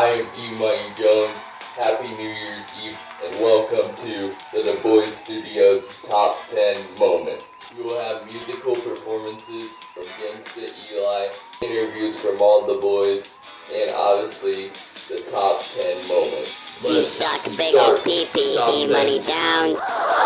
I am E. Money Jones. Happy New Year's Eve and welcome to the Boyz Studios Top 10 Moments. We will have musical performances from Gangsta Eli, interviews from all the boys, and obviously the top 10 moments. You suck big ol' pee-pee, E. Money Jones. Nothing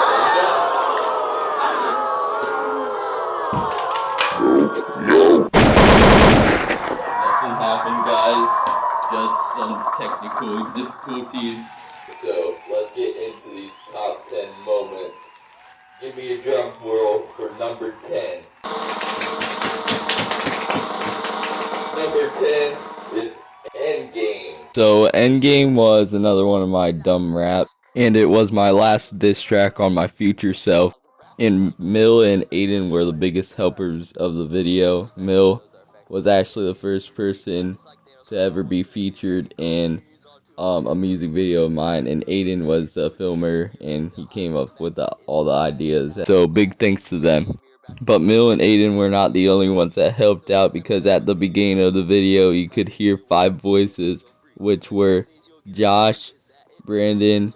happened, guys. Just some technical difficulties. So let's get into these top 10 moments. Give me a drum roll for number 10. Number 10 is Endgame. So Endgame was another one of my dumb raps, and it was my last diss track on my future self. And Mill and Aiden were the biggest helpers of the video. Mill was actually the first person to ever be featured in a music video of mine, and Aiden was the filmer, and he came up with all the ideas. So big thanks to them. But Mill and Aiden were not the only ones that helped out, because at the beginning of the video you could hear 5 voices, which were Josh, Brandon,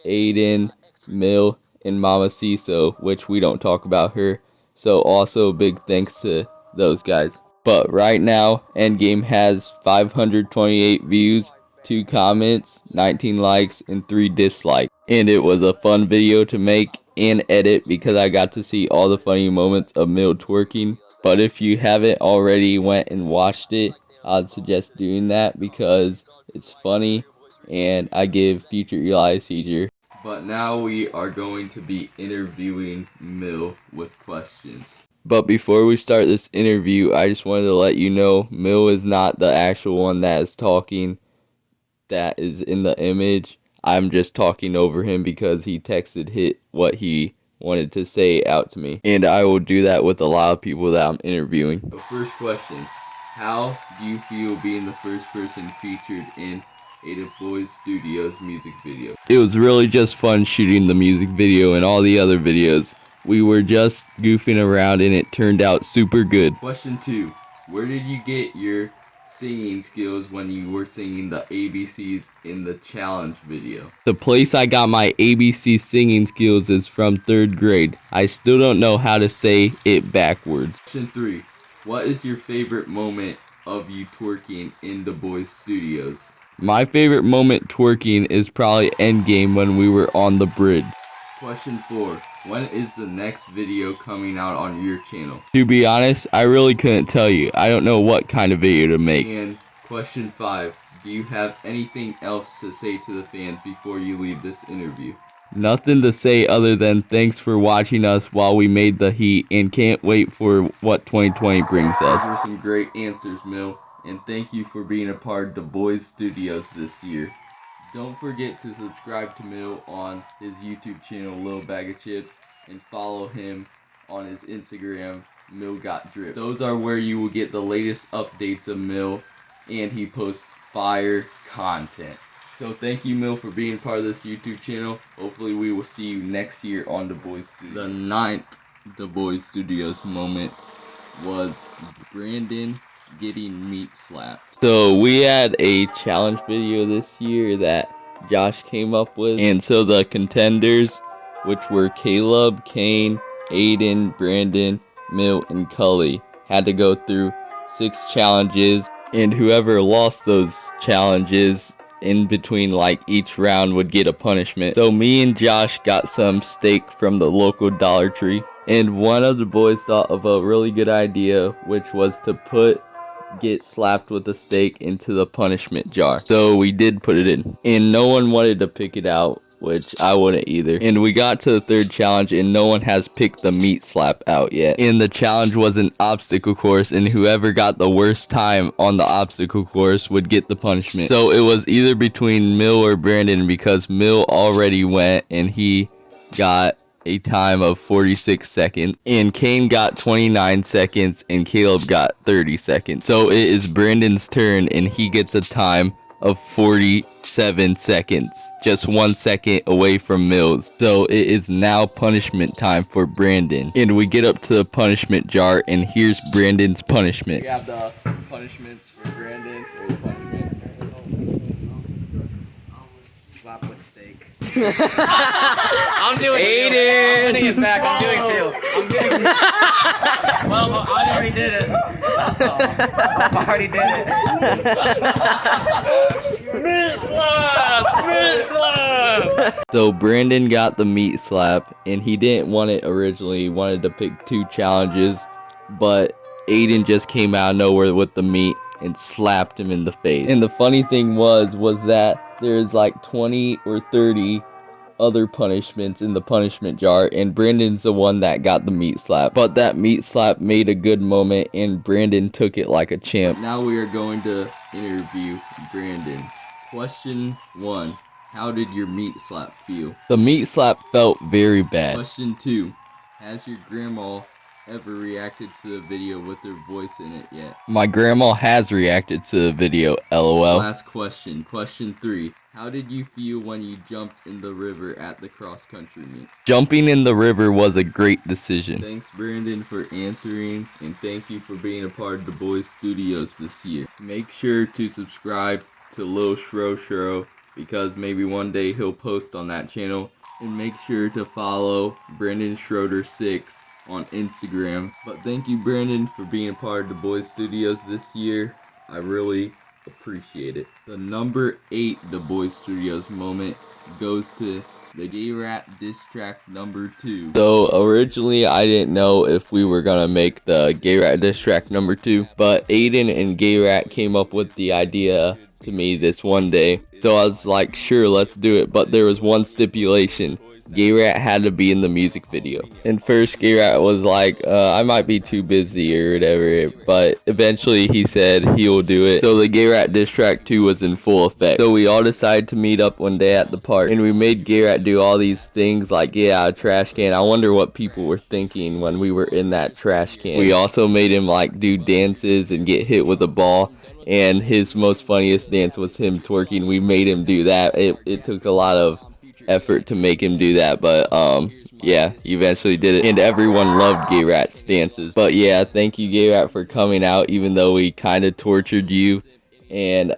Aiden, Mill, and Mama Ciso, which we don't talk about her. So also big thanks to those guys. But right now, Endgame has 528 views, 2 comments, 19 likes, and 3 dislikes. And it was a fun video to make and edit because I got to see all the funny moments of Mill twerking. But if you haven't already went and watched it, I'd suggest doing that because it's funny and I give future Eli a seizure. But now we are going to be interviewing Mill with questions. But before we start this interview, I just wanted to let you know Mill is not the actual one that is talking, that is in the image. I'm just talking over him because he texted what he wanted to say out to me. And I will do that with a lot of people that I'm interviewing. So first question, how do you feel being the first person featured in a Boyz Studios music video? It was really just fun shooting the music video and all the other videos. We were just goofing around and it turned out super good. Question 2, where did you get your singing skills when you were singing the ABCs in the challenge video? The place I got my ABC singing skills is from 3rd grade. I still don't know how to say it backwards. Question 3, what is your favorite moment of you twerking in the Boyz Studios? My favorite moment twerking is probably Endgame when we were on the bridge. Question 4, when is the next video coming out on your channel? To be honest, I really couldn't tell you. I don't know what kind of video to make. And question 5, do you have anything else to say to the fans before you leave this interview? Nothing to say other than thanks for watching us while we made the heat and can't wait for what 2020 brings us. Those were some great answers, Mill, and thank you for being a part of the Boyz Studios this year. Don't forget to subscribe to Mill on his YouTube channel, Lil Bag of Chips, and follow him on his Instagram, Mill Got Drip. Those are where you will get the latest updates of Mill, and he posts fire content. So thank you, Mill, for being part of this YouTube channel. Hopefully we will see you next year on the Boyz Studios. The 9th The Boyz Studios moment was Brandon getting meat slapped. So we had a challenge video this year that Josh came up with, and so the contenders, which were Caleb, Kane, Aiden, Brandon, Mill, and Cully, had to go through 6 challenges, and whoever lost those challenges in between each round would get a punishment. So me and Josh got some steak from the local Dollar Tree, and one of the boys thought of a really good idea, which was to get slapped with a steak into the punishment jar. So we did put it in, and no one wanted to pick it out, which I wouldn't either. And we got to the 3rd challenge and no one has picked the meat slap out yet. And the challenge was an obstacle course, and whoever got the worst time on the obstacle course would get the punishment. So it was either between Mill or Brandon, because Mill already went and he got a time of 46 seconds, and Kane got 29 seconds, and Caleb got 30 seconds. So it is Brandon's turn, and he gets a time of 47 seconds, just 1 second away from Mills. So it is now punishment time for Brandon, and we get up to the punishment jar, and here's Brandon's punishment. We have the punishments for Brandon. slap with steak. I'm doing Aiden. I'm getting it back. I'm doing two. Well, I already did it. I already did it. Meat slap! So Brandon got the meat slap, and he didn't want it originally. He wanted to pick 2 challenges, but Aiden just came out of nowhere with the meat and slapped him in the face. And the funny thing was that there's like 20 or 30 other punishments in the punishment jar, and Brandon's the one that got the meat slap. But that meat slap made a good moment, and Brandon took it like a champ. Now we are going to interview Brandon. Question 1. How did your meat slap feel? The meat slap felt very bad. Question 2. Has your grandma ever reacted to the video with her voice in it yet? My grandma has reacted to the video, LOL. Last question. Question 3. How did you feel when you jumped in the river at the cross-country meet? Jumping in the river was a great decision. Thanks, Brandon, for answering, and thank you for being a part of the Boyz Studios this year. Make sure to subscribe to Lil Shro because maybe one day he'll post on that channel. And make sure to follow Brandon Schroeder 6 on Instagram. But thank you, Brandon, for being a part of the Boyz Studios this year. I really appreciate it. The number 8 The Boyz Studios moment goes to the Gay Rat diss track number 2. So originally I didn't know if we were gonna make the Gay Rat diss track number 2, but Aiden and Gay Rat came up with the idea to me this one day. So I was like, sure, let's do it, but there was one stipulation. Gay Rat had to be in the music video. And first Gay Rat was like, I might be too busy or whatever, but eventually he said he will do it. So the Gay Rat diss track 2 was in full effect. So we all decided to meet up one day at the park, and we made Gay Rat do all these things like get out a trash can. I wonder what people were thinking when we were in that trash can. We also made him like do dances and get hit with a ball, and his most funniest dance was him twerking. We made him do that. It took a lot of effort to make him do that, but yeah, he eventually did it, and everyone loved Gay Rat's dances. But yeah, thank you, Gay Rat, for coming out, even though we kind of tortured you, and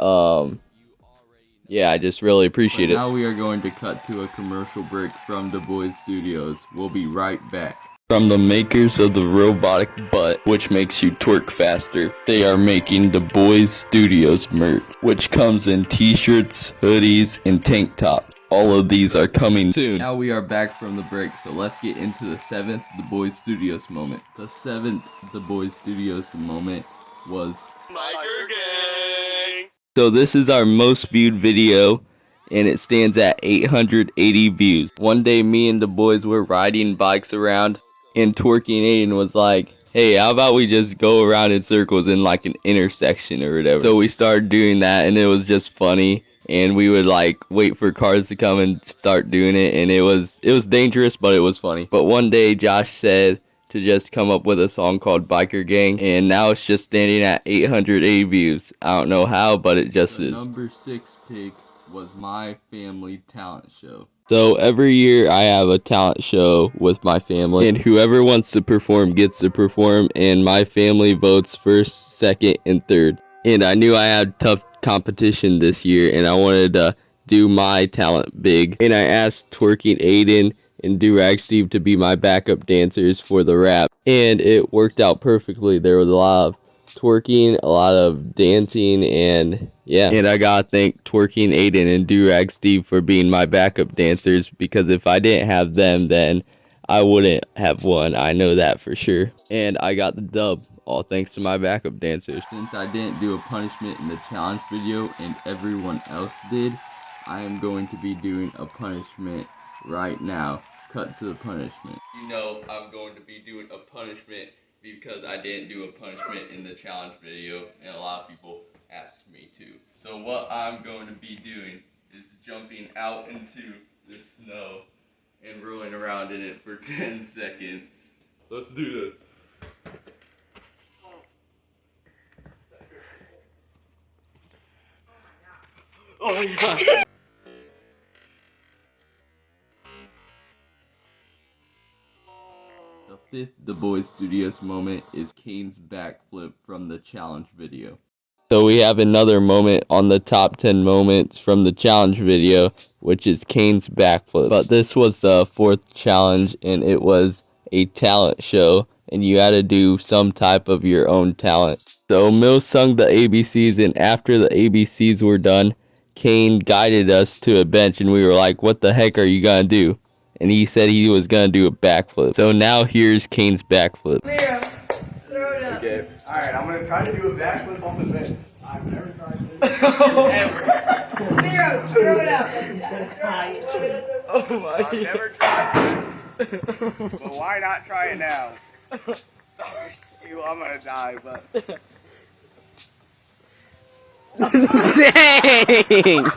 yeah, I just really appreciate it. Now we are going to cut to a commercial break from the Boyz Studios. We'll be right back. From the makers of the robotic butt, which makes you twerk faster, they are making the Boyz Studios merch, which comes in t-shirts, hoodies, and tank tops. All of these are coming soon. Now we are back from the break, so let's get into the 7th The Boyz Studios moment. The 7th The Boyz Studios moment was Biker Gang. So this is our most viewed video, and it stands at 880 views. One day me and the boys were riding bikes around, and Twerking Aiden was like, hey, how about we just go around in circles in like an intersection or whatever. So we started doing that, and it was just funny. And we would like wait for cars to come and start doing it, and it was dangerous, but it was funny. But one day Josh said to just come up with a song called Biker Gang, and now it's just standing at 880 views. I don't know how, but it just is. Number 6 pick was my family talent show. So every year I have a talent show with my family, and whoever wants to perform gets to perform, and my family votes first, second, and third. And I knew I had tough competition this year, and I wanted to do my talent big. And I asked Twerking Aiden and Durag Steve to be my backup dancers for the rap, and it worked out perfectly. There was a lot of twerking, a lot of dancing, and yeah. And I gotta thank Twerking Aiden and Durag Steve for being my backup dancers, because if I didn't have them, then I wouldn't have won. I know that for sure. And I got the dub, all thanks to my backup dancers. Since I didn't do a punishment in the challenge video and everyone else did, I am going to be doing a punishment right now. Cut to the punishment. You know I'm going to be doing a punishment because I didn't do a punishment in the challenge video, and a lot of people asked me to. So what I'm going to be doing is jumping out into the snow and rolling around in it for 10 seconds. Let's do this. Oh yeah. The 5th The Boyz Studios moment is Kane's backflip from the challenge video. So we have another moment on the top 10 moments from the challenge video, which is Kane's backflip. But this was the 4th challenge, and it was a talent show, and you had to do some type of your own talent. So Mills sung the ABCs, and after the ABCs were done, Kane guided us to a bench, and we were like, what the heck are you gonna do? And he said he was gonna do a backflip. So now here's Kane's backflip. Leo, throw it up. Okay. Alright, I'm gonna try to do a backflip off the bench. I've never tried this. Leo, throw it up. Oh my God. I've never tried this. But why not try it now? Shoot, I'm gonna die, but. Dang!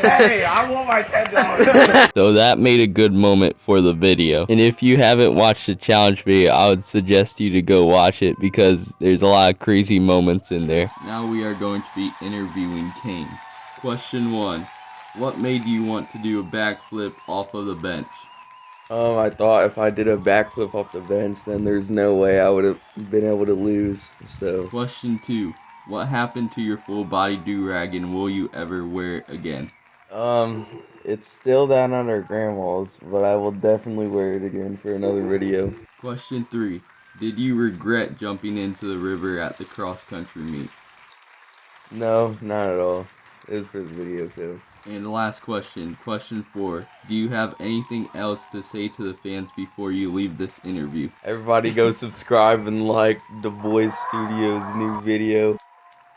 Hey, I want my $10. So that made a good moment for the video. And if you haven't watched the challenge video, I would suggest you to go watch it because there's a lot of crazy moments in there. Now we are going to be interviewing Kane. Question 1. What made you want to do a backflip off of the bench? I thought if I did a backflip off the bench, then there's no way I would have been able to lose. So, Question 2. What happened to your full body do-rag and will you ever wear it again? it's still down on our grandma's, but I will definitely wear it again for another video. Question 3. Did you regret jumping into the river at the cross-country meet? No, not at all. It was for the video, so. And the last question, question 4. Do you have anything else to say to the fans before you leave this interview? Everybody go subscribe and like the Boyz Studios new video.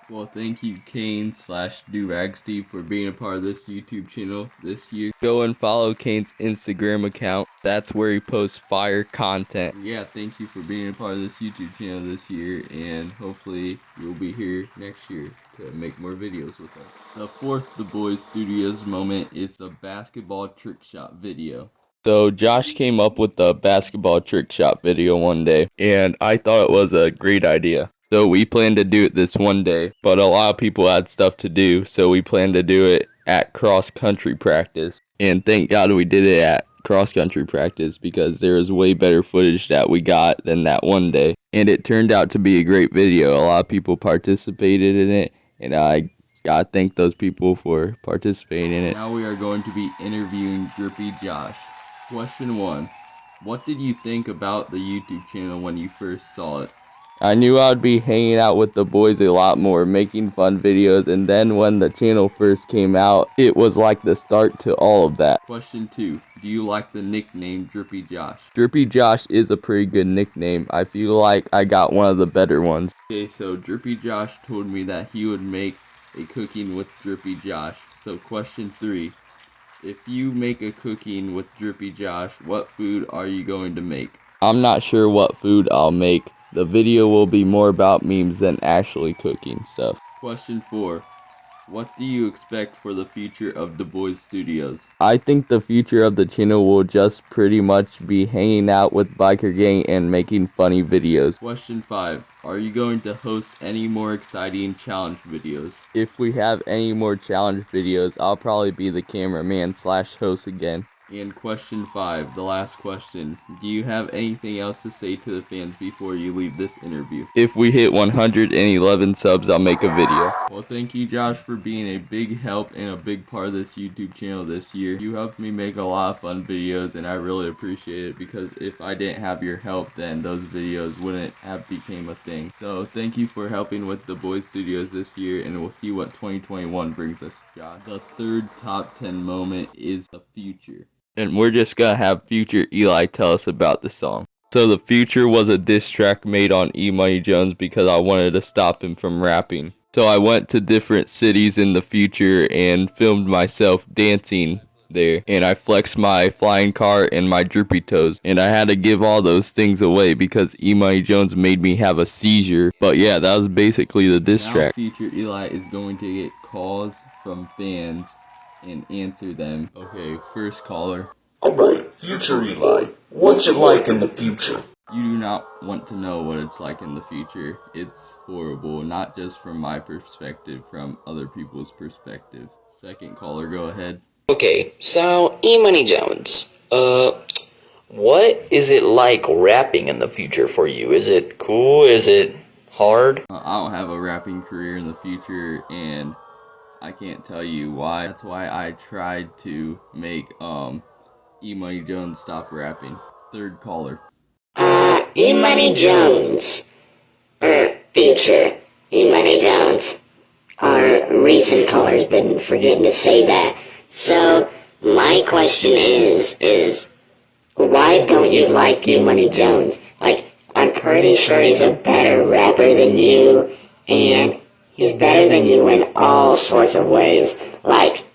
Well, thank you, Kane/DuragSteve, for being a part of this YouTube channel this year. Go and follow Kane's Instagram account. That's where he posts fire content. Yeah, thank you for being a part of this YouTube channel this year, and hopefully you'll be here next year to make more videos with us. The 4th The Boyz Studios moment is the basketball trick shot video. So Josh came up with the basketball trick shot video one day, and I thought it was a great idea. So we planned to do it this one day, but a lot of people had stuff to do, so we planned to do it at cross-country practice. And thank God we did it at cross-country practice because there was way better footage that we got than that one day. And it turned out to be a great video. A lot of people participated in it, and I gotta thank those people for participating in it. Now we are going to be interviewing Drippy Josh. Question 1. What did you think about the YouTube channel when you first saw it? I knew I'd be hanging out with the boys a lot more, making fun videos, and then when the channel first came out, it was like the start to all of that. Question 2. Do you like the nickname Drippy Josh? Drippy Josh is a pretty good nickname. I feel like I got one of the better ones. Okay, so Drippy Josh told me that he would make a cooking with Drippy Josh. So question 3. If you make a cooking with Drippy Josh, what food are you going to make? I'm not sure what food I'll make. The video will be more about memes than actually cooking stuff. Question 4. What do you expect for the future of the Boyz Studios? I think the future of the channel will just pretty much be hanging out with Biker Gang and making funny videos. Question 5. Are you going to host any more exciting challenge videos? If we have any more challenge videos, I'll probably be the cameraman/host again. And question 5, the last question. Do you have anything else to say to the fans before you leave this interview? If we hit 111 subs, I'll make a video. Well, thank you, Josh, for being a big help and a big part of this YouTube channel this year. You helped me make a lot of fun videos, and I really appreciate it because if I didn't have your help, then those videos wouldn't have became a thing. So thank you for helping with the Boyz Studios this year, and we'll see what 2021 brings us, Josh. The 3rd top 10 moment is the future. And we're just gonna have Future Eli tell us about the song. So the Future was a diss track made on E Money Jones because I wanted to stop him from rapping. So I went to different cities in the future and filmed myself dancing there. And I flexed my flying car and my drippy toes. And I had to give all those things away because E Money Jones made me have a seizure. But yeah, that was basically the diss track. Future Eli is going to get calls from fans and answer them. Okay, first caller. Alright, Future Eli, what's it like in the future? You do not want to know what it's like in the future. It's horrible, not just from my perspective, from other people's perspective. Second caller, go ahead. Okay, so E Money Jones, What is it like rapping in the future for you? Is it cool? Is it hard? I don't have a rapping career in the future, and I can't tell you why. That's why I tried to make E Money Jones stop rapping. Third caller. E Money Jones. Future E Money Jones. Our recent caller's been forgetting to say that. So, my question is, why don't you like E Money Jones? Like, I'm pretty sure he's a better rapper than you, and he's better than you in all sorts of ways. Like,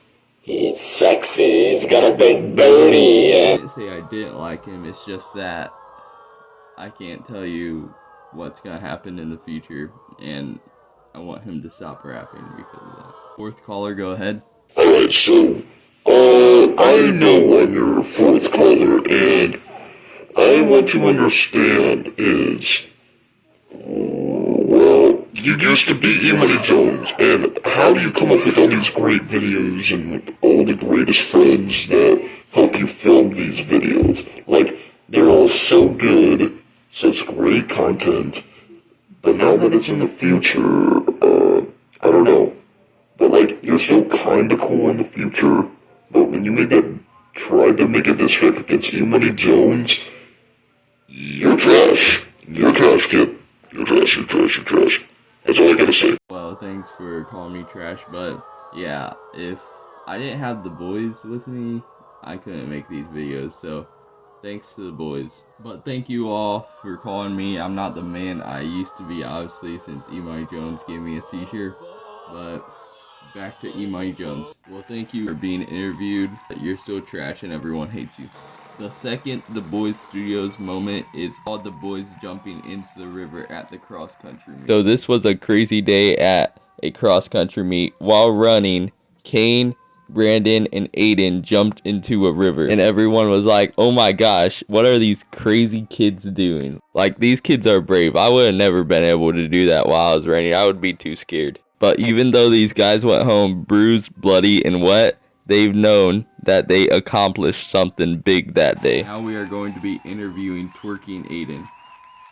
he's sexy, he's got a big booty, I and didn't say I didn't like him, it's just that I can't tell you what's gonna happen in the future, and I want him to stop rapping because of that. Fourth caller, go ahead. Alright, so, I know I'm your fourth caller, and I want to understand is, well, you used to be E Money Jones, and how do you come up with all these great videos and like, all the greatest friends that help you film these videos? Like, they're all so good, such great content, but now that it's in the future, I don't know. But like, you're still kinda cool in the future, but when you tried to make a diss track against E Money Jones, you're trash. You're trash, kid. You're trash, you're trash, you're trash. That's all I gotta say. Well, thanks for calling me trash, but yeah, if I didn't have the boys with me, I couldn't make these videos, so thanks to the boys. But thank you all for calling me. I'm not the man I used to be, obviously, since E Money Jones gave me a seizure, but back to E Money Jones. Well, thank you for being interviewed. You're still trash and everyone hates you. The second the Boyz Studios moment is all the boys jumping into the river at the cross country meet. So this was a crazy day at a cross country meet. While running, Kane, Brandon, and Aiden jumped into a river, and everyone was like, oh my gosh, what are these crazy kids doing? Like, these kids are brave. I would have never been able to do that while I was running. I would be too scared. But even though these guys went home bruised, bloody, and wet, they've known that they accomplished something big that day. Now we are going to be interviewing Twerking Aiden.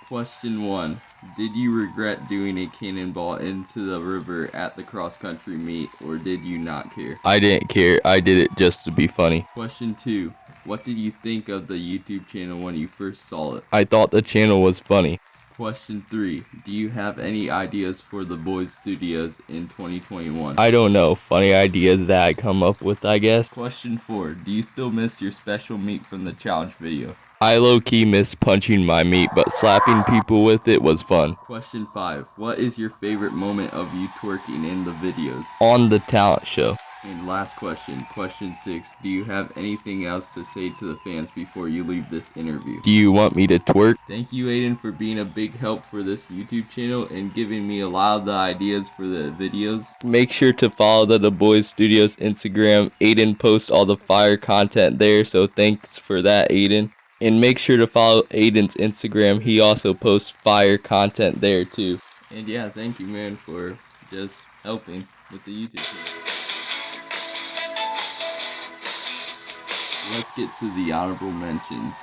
Question 1. Did you regret doing a cannonball into the river at the cross-country meet, or did you not care? I didn't care. I did it just to be funny. Question 2. What did you think of the YouTube channel when you first saw it? I thought the channel was funny. Question 3. Do you have any ideas for the Boyz Studios in 2021? I don't know. Funny ideas that I come up with, I guess. Question 4. Do you still miss your special meat from the challenge video? I low-key miss punching my meat, but slapping people with it was fun. Question 5. What is your favorite moment of you twerking in the videos? On the talent show. And last question, question 6. Do you have anything else to say to the fans before you leave this interview? Do you want me to twerk? Thank you, Aiden, for being a big help for this YouTube channel and giving me a lot of the ideas for the videos. Make sure to follow the Boyz Studios Instagram. Aiden posts all the fire content there, so thanks for that, Aiden. And make sure to follow Aiden's Instagram. He also posts fire content there too. And yeah, thank you, man, for just helping with the YouTube channel. Let's get to the honorable mentions.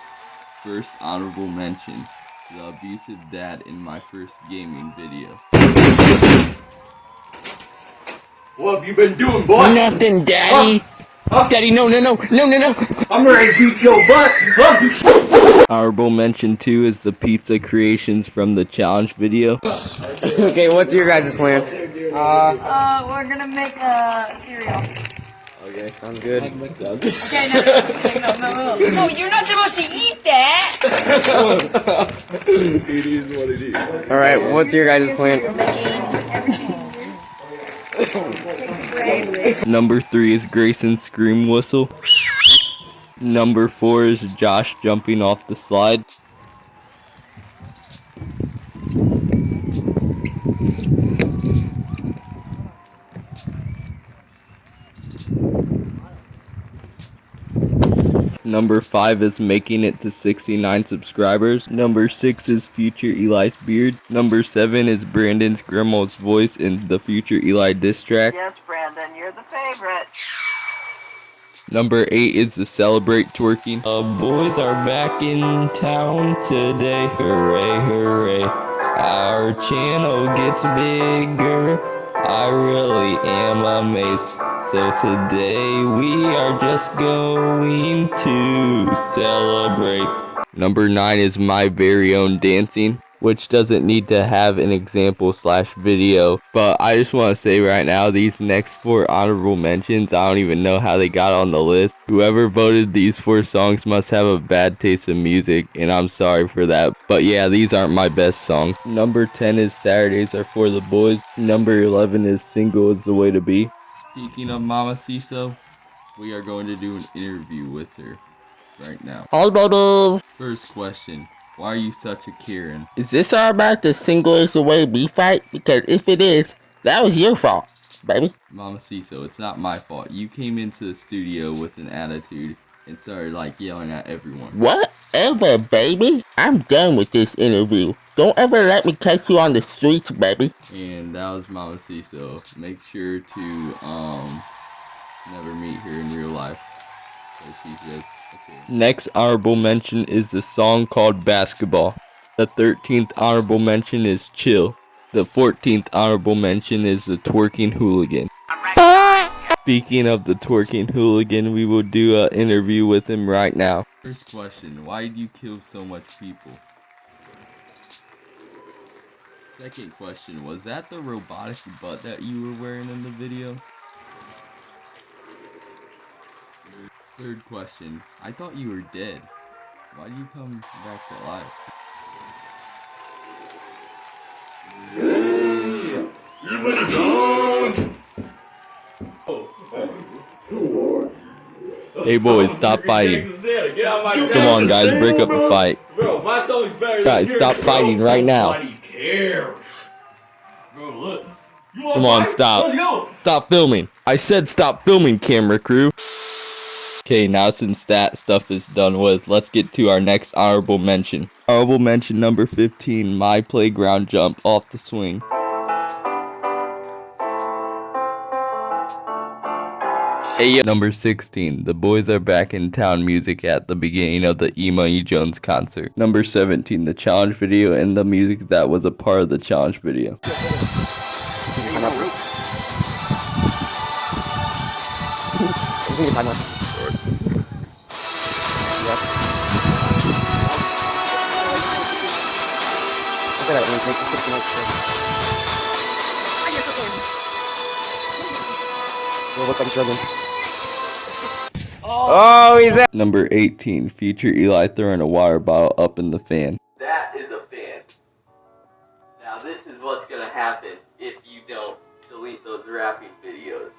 First honorable mention, the abusive dad in my first gaming video. What have you been doing, boy? Nothing, Daddy. Daddy, no. I'm ready to beat your butt. Honorable mention 2 is the pizza creations from the challenge video. Okay, what's your guys' plan? We're gonna make a cereal. Okay, sounds good. Okay, no. No, you're not supposed to eat that. It is what it is. Alright, what's your guys' plan? Number 3 is Grayson's scream whistle. Number 4 is Josh jumping off the slide. Number 5 is making it to 69 subscribers. Number 6 is future Eli's beard. Number 7 is Brandon's grandma's voice in the future Eli diss track. Yes, Brandon, you're the favorite. Number 8 is the Celebrate twerking. Boys are back in town today, hooray, hooray. Our channel gets bigger, I really am amazed. So today we are just going to celebrate. Number 9 is my very own dancing, which doesn't need to have an example / video. But I just want to say right now, these next 4 honorable mentions, I don't even know how they got on the list. Whoever voted these 4 songs must have a bad taste in music, and I'm sorry for that. But yeah, these aren't my best songs. Number 10 is Saturdays Are For The Boys. Number 11 is Single Is The Way To Be. Speaking of Mama Ciso, we are going to do an interview with her right now. Hey, babies. First question, why are you such a Karen? Is this all about the Single Is The Way To Be fight? Because if it is, that was your fault, baby. Mama Ciso, it's not my fault. You came into the studio with an attitude and started like yelling at everyone. Whatever, baby. I'm done with this interview. Don't ever let me catch you on the streets, baby. And that was Mama Ciso. Make sure to never meet her in real life, because she's just a kid. Next honorable mention is the song called Basketball. The 13th honorable mention is Chill. The 14th honorable mention is the Twerking Hooligan. Speaking of the Twerking Hooligan, we will do an interview with him right now. First question, why did you kill so much people? Second question, was that the robotic butt that you were wearing in the video? Third question, I thought you were dead. Why do you come back to life? Hey boys, stop fighting. Come on guys, break up the fight. Guys, stop fighting right now. Come on, stop. Stop filming. I said stop filming, camera crew. Okay, now since that stuff is done with, let's get to our next honorable mention. Honorable mention number 15, my playground jump off the swing. Hey, number 16, the boys are back in town music at the beginning of the E Money Jones concert. Number 17, the challenge video and the music that was a part of the challenge video. Looks like struggling. Oh, he's at. Number 18, feature Eli throwing a water bottle up in the fan. That is a fan. Now this is what's gonna happen if you don't delete those rapping videos.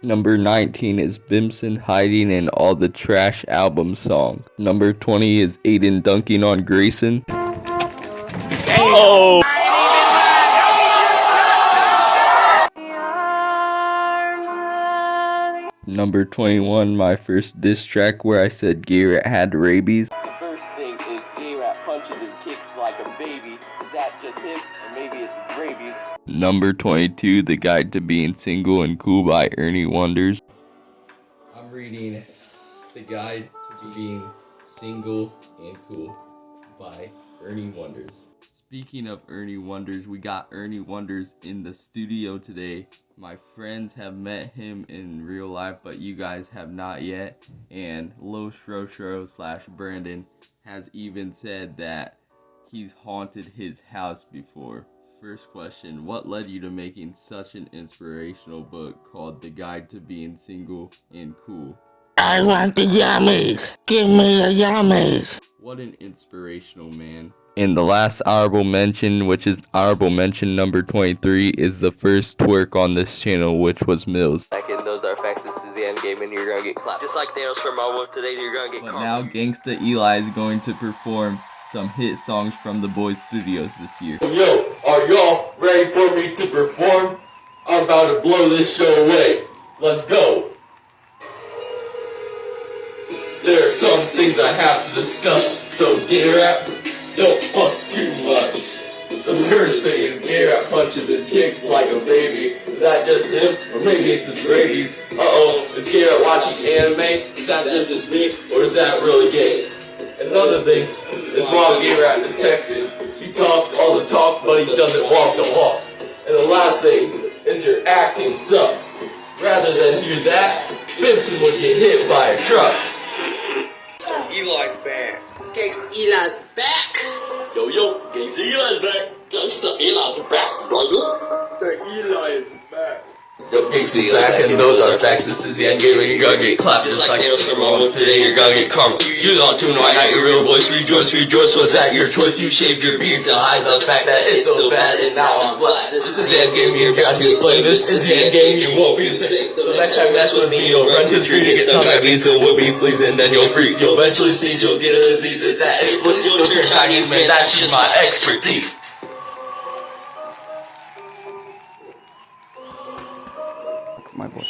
Number 19 is Bimson hiding in all the trash album songs. Number 20 is Aiden dunking on Grayson. Oh! Number 21, my first diss track where I said Gay Rat had rabies. The first thing is Gay Rat punches and kicks like a baby. Is that just him? Or maybe it's his rabies? Number 22, The Guide to Being Single and Cool by Ernie Wonders. I'm reading The Guide to Being Single and Cool by Ernie Wonders. Speaking of Ernie Wonders, we got Ernie Wonders in the studio today. My friends have met him in real life, but you guys have not yet. And Lo Shro / Brandon has even said that he's haunted his house before. First question, what led you to making such an inspirational book called The Guide to Being Single and Cool? I want the yummies. Give me the yummies. What an inspirational man. And the last honorable mention, which is honorable mention number 23, is the first twerk on this channel, which was Mills. Back in those are facts, this is the end game and you're gonna get clapped. Just like Thanos from Marvel today, you're gonna get But karma. now Gangsta Eli is going to perform some hit songs from the Boyz Studios this year. Yo, are y'all ready for me to perform? I'm about to blow this show away. Let's go. There are some things I have to discuss, so get rap. Don't fuss too much. The first thing is Garrett punches and kicks like a baby. Is that just him? Or maybe it's his rabies? Uh-oh. Is Garrett watching anime? Is that just me, or is that really gay? Another thing is while Garrett is texting, he talks all the talk, but he doesn't walk the walk. And the last thing is your acting sucks. Rather than hear that, Benson would get hit by a truck. Eli's back. Gangsta Eli's back. Yo, Gangsta Eli's back. Gangsta Eli's back, brother. The Eli is back. Yo, Gangsta Eli's back, and those are facts. This is the end game, and you're gonna get clapped just like Nail's Mama. Today you're gonna get karma. Use on tune right now, your real voice. Rejoice, was that your choice? You shaved your beard to hide the fact that it's so bad, and now I'm black. This is the end game, you're gonna get play. This is the end game, you won't be the same. So next time you mess with me, you'll run to the tree to get some that means so would be fleas, and then you'll freeze. You'll eventually sneeze, you'll get a disease. It's that it was your turn, Chinese man, that's just my expertise. My boy.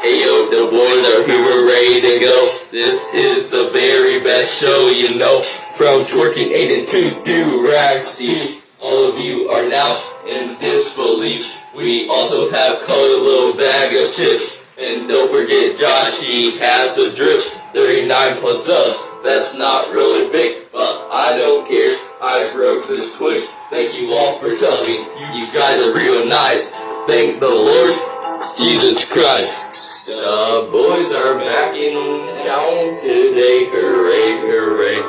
Hey yo, the boys are here, we're ready to go. This is the very best show, you know. From twerking 8 and 2 do-rag see. All of you are now in disbelief. We also have colored little bag of chips. And don't forget Josh, he has a drip. 39 plus us, that's not really big, but I don't care. I broke this quick. Thank you all for telling me. You guys are real nice. Thank the Lord Jesus Christ. The boys are back in town today. Hooray, hooray.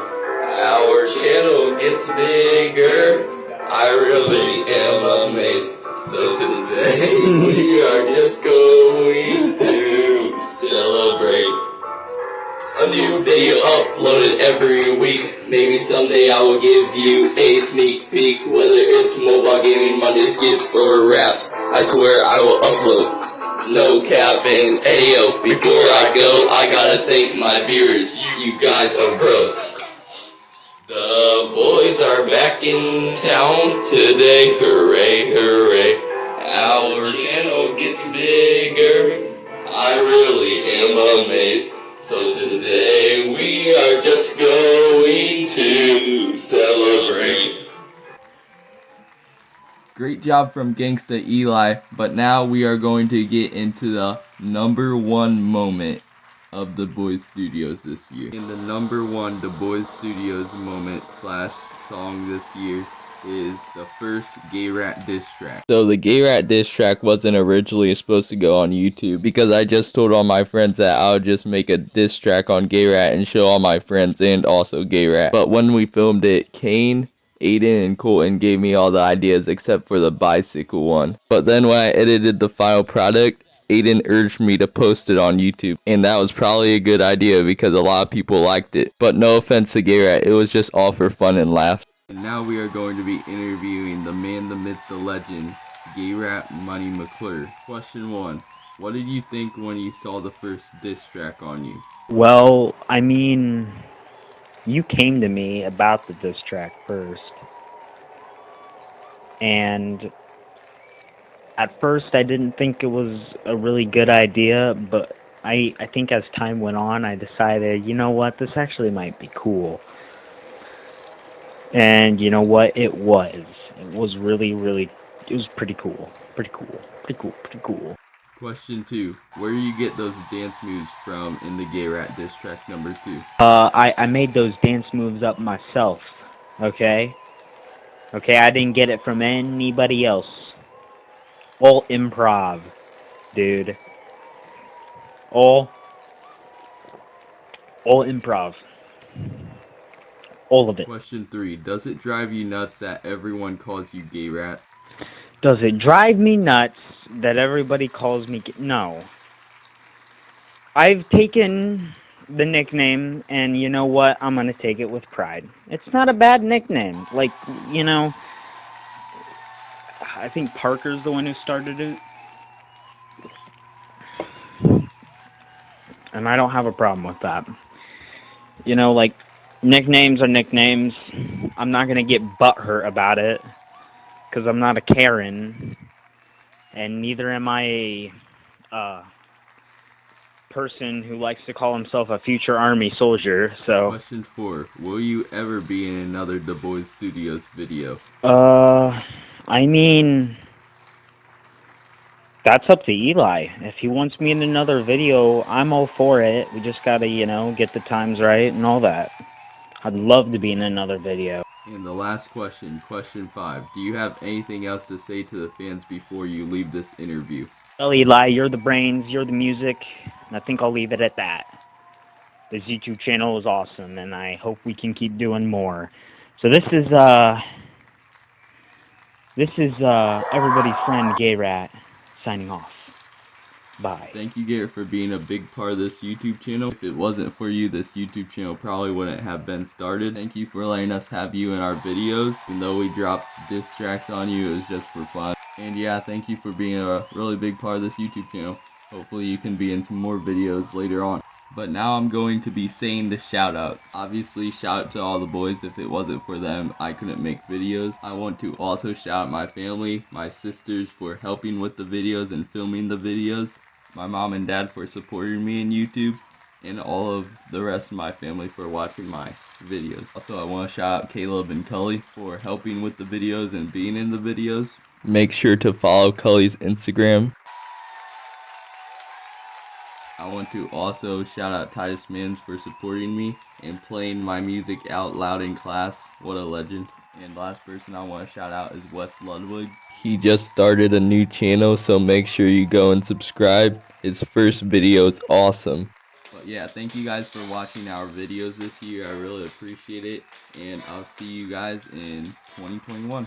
Our channel gets bigger. I really am amazed. So today we are just going to celebrate. A new video uploaded every week. Maybe someday I will give you a sneak peek. Whether it's mobile gaming, Monday skips, or raps, I swear I will upload. No cap and ayo. Before I go, I gotta thank my viewers. You guys are bros. The boys are back in town today. Hooray, hooray. Our channel gets bigger. I really am amazed. So today we are just going to celebrate. Great job from Gangsta Eli, but now we are going to get into the #1 moment of the Boyz Studios this year. And the #1 the Boyz Studios moment / song this year is the first Gay Rat diss track. So the Gay Rat diss track wasn't originally supposed to go on YouTube because I just told all my friends that I would just make a diss track on Gay Rat and show all my friends and also Gay Rat. But when we filmed it, Kane, Aiden, and Colton gave me all the ideas except for the bicycle one. But then when I edited the final product, Aiden urged me to post it on YouTube, and that was probably a good idea because a lot of people liked it. But no offense to Gay Rat, it was just all for fun and laughs. And now we are going to be interviewing the man, the myth, the legend, Gay Rat Money McClure. Question 1. What did you think when you saw the first diss track on you? Well, I mean, you came to me about the diss track first. And at first I didn't think it was a really good idea, but I think as time went on, I decided, you know what, this actually might be cool. And you know what, it was. It was really, it was pretty cool. Pretty cool. Question 2. Where do you get those dance moves from in the Gay Rat diss track #2? I made those dance moves up myself, okay? Okay, I didn't get it from anybody else. All improv, dude. All improv. All of it. Question 3. Does it drive you nuts that everyone calls you Gay Rat? Does it drive me nuts that everybody calls me No. I've taken the nickname, and you know what? I'm gonna take it with pride. It's not a bad nickname. Like, you know, I think Parker's the one who started it. And I don't have a problem with that. You know, like, nicknames are nicknames. I'm not going to get butthurt about it, because I'm not a Karen, and neither am I a person who likes to call himself a future Army soldier, so... Question 4. Will you ever be in another The Boyz Studios video? I mean, that's up to Eli. If he wants me in another video, I'm all for it. We just gotta, get the times right and all that. I'd love to be in another video. And the last question, question 5. Do you have anything else to say to the fans before you leave this interview? Well, Eli, you're the brains, you're the music, and I think I'll leave it at that. This YouTube channel is awesome, and I hope we can keep doing more. So this is everybody's friend Gay Rat signing off. Bye. Thank you, Garrett, for being a big part of this YouTube channel. If it wasn't for you, this YouTube channel probably wouldn't have been started. Thank you for letting us have you in our videos. Even though we dropped diss tracks on you, it was just for fun. And yeah, thank you for being a really big part of this YouTube channel. Hopefully you can be in some more videos later on. But now I'm going to be saying the shoutouts. Obviously, shout out to all the boys. If it wasn't for them, I couldn't make videos. I want to also shout out my family, my sisters for helping with the videos and filming the videos, my mom and dad for supporting me in YouTube, and all of the rest of my family for watching my videos. Also, I want to shout out Caleb and Cully for helping with the videos and being in the videos. Make sure to follow Cully's Instagram. I want to also shout out Titus Mans for supporting me and playing my music out loud in class. What a legend. And last person I want to shout out is Wes Ludwig. He just started a new channel, so make sure you go and subscribe. His first video is awesome. But yeah, thank you guys for watching our videos this year. I really appreciate it. And I'll see you guys in 2021.